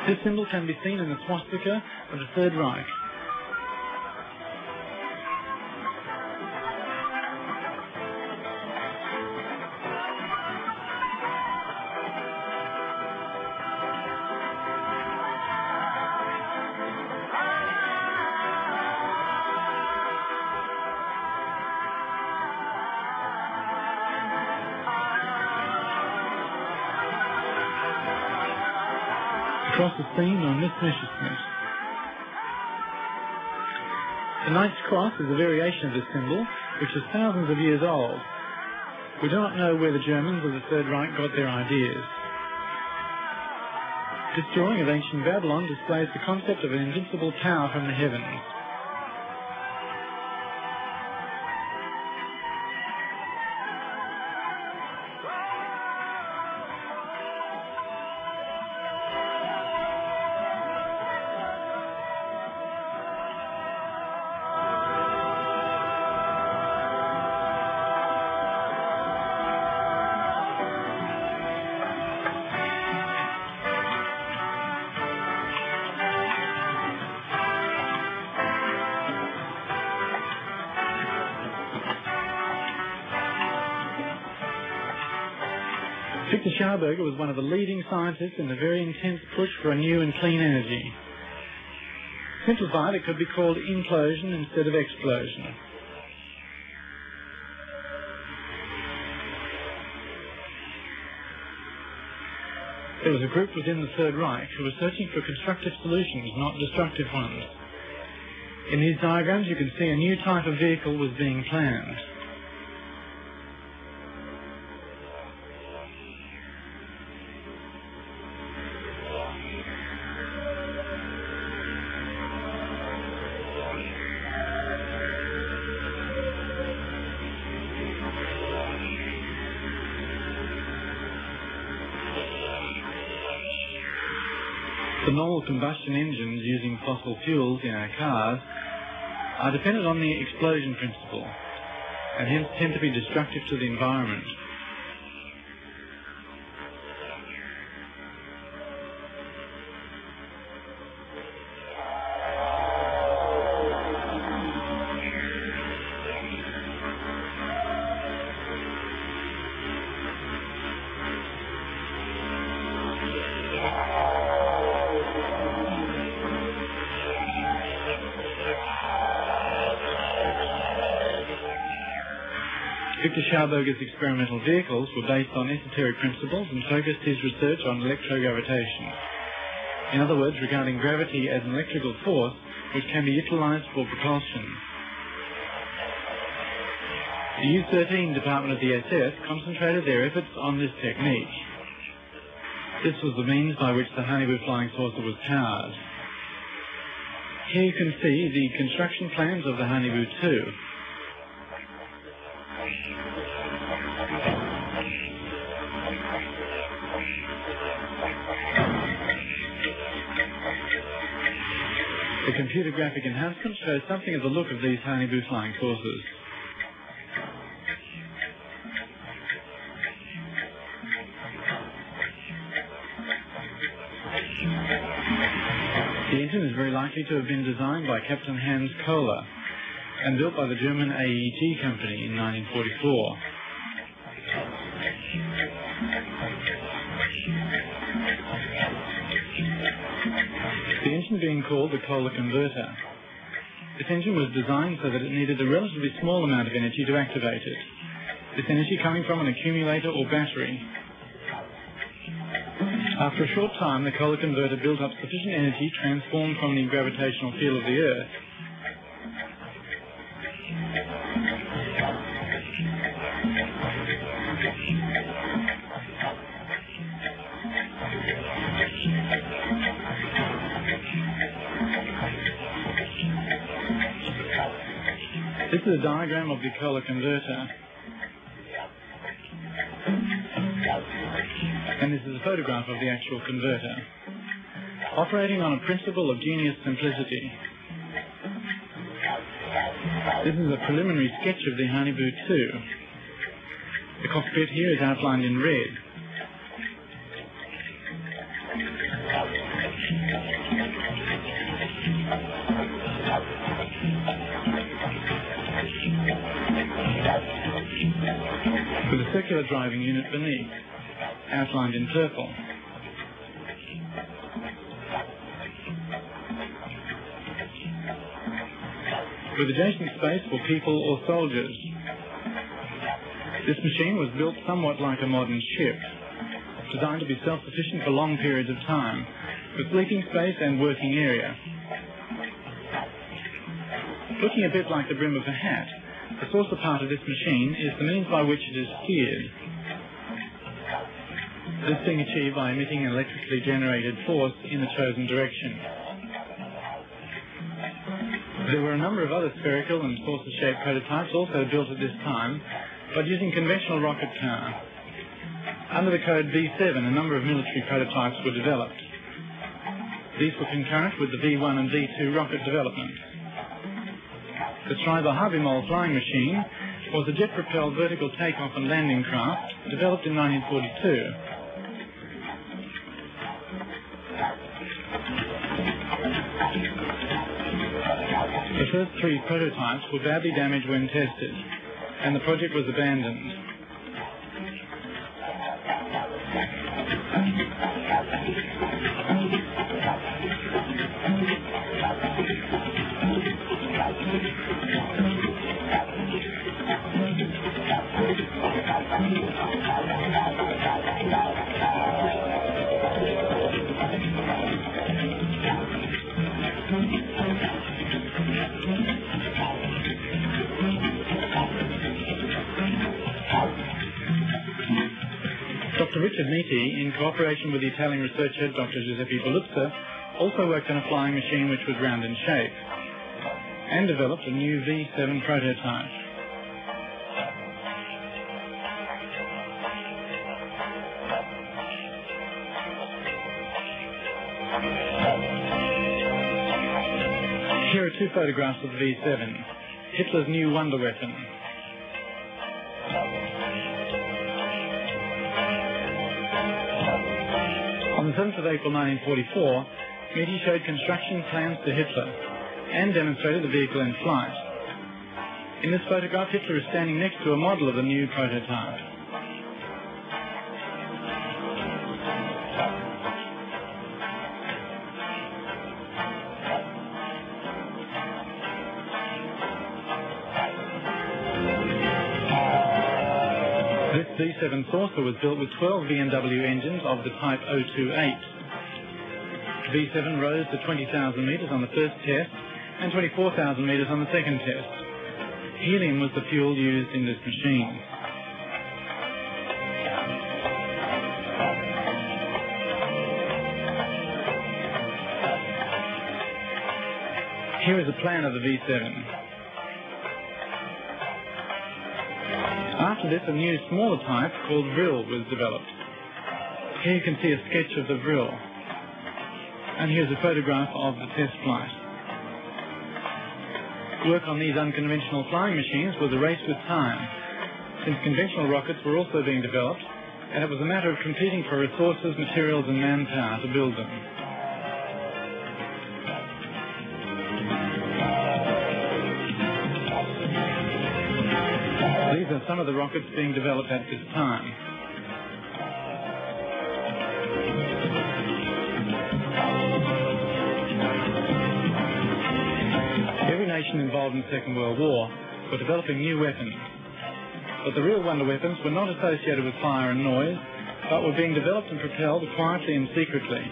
This symbol can be seen in the swastika of the Third Reich. Across the scene on this Messerschmitt. The Knight's Cross is a variation of this symbol, which is thousands of years old. We do not know where the Germans of the Third Reich got their ideas. This drawing of ancient Babylon displays the concept of an invincible tower from the heavens. Victor Schauberger was one of the leading scientists in the very intense push for a new and clean energy. Simplified, it could be called implosion instead of explosion. There was a group within the Third Reich who were searching for constructive solutions, not destructive ones. In these diagrams you can see a new type of vehicle was being planned. The normal combustion engines using fossil fuels in our cars are dependent on the explosion principle and hence tend to be destructive to the environment. Victor Schauberger's experimental vehicles were based on esoteric principles and focused his research on electrogravitation. In other words, regarding gravity as an electrical force which can be utilized for propulsion. The U-13 department of the SS concentrated their efforts on this technique. This was the means by which the Hanibu flying saucer was powered. Here you can see the construction plans of the Hanibu 2. The computer graphic enhancement shows something of the look of these Hanibu flying saucers. The engine is very likely to have been designed by Captain Hans Kohler and built by the German AEG company in 1944. The engine being called the Kohler converter. This engine was designed so that it needed a relatively small amount of energy to activate it. This energy coming from an accumulator or battery. After a short time, the Kohler converter built up sufficient energy transformed from the gravitational field of the Earth This is a diagram of the Kohler converter. And this is a photograph of the actual converter, operating on a principle of genius simplicity. This is a preliminary sketch of the Hanibu 2. The cockpit here is outlined in red. with a circular driving unit beneath, outlined in purple. With adjacent space for people or soldiers. This machine was built somewhat like a modern ship, designed to be self-sufficient for long periods of time, with sleeping space and working area. Looking a bit like the brim of a hat, the saucer part of this machine is the means by which it is steered. This being achieved by emitting an electrically generated force in the chosen direction. There were a number of other spherical and saucer-shaped prototypes also built at this time, but using conventional rocket power. Under the code V7, a number of military prototypes were developed. These were concurrent with the V1 and V2 rocket development. The Schreiber-Harvey-Moll flying machine was a jet-propelled vertical takeoff and landing craft developed in 1942. The first three prototypes were badly damaged when tested, and the project was abandoned. Dr. Richard Nitti, in cooperation with the Italian researcher Dr. Giuseppe Belluzza, also worked on a flying machine which was round in shape, and developed a new V7 prototype. Here are two photographs of the V7, Hitler's new wonder weapon. On the 7th of April 1944, Nitti showed construction plans to Hitler and demonstrated the vehicle in flight. In this photograph, Hitler is standing next to a model of the new prototype. This V7 saucer was built with 12 BMW engines of the type 028. V7 rose to 20,000 metres on the first test and 24,000 metres on the second test. Helium was the fuel used in this machine. Here is a plan of the V7. After this, a new, smaller type called Vril was developed. Here you can see a sketch of the Vril. And here's a photograph of the test flight. Work on these unconventional flying machines was a race with time, since conventional rockets were also being developed, and it was a matter of competing for resources, materials and manpower to build them. These are some of the rockets being developed at this time. Every nation involved in the Second World War were developing new weapons. But the real wonder weapons were not associated with fire and noise, but were being developed and propelled quietly and secretly.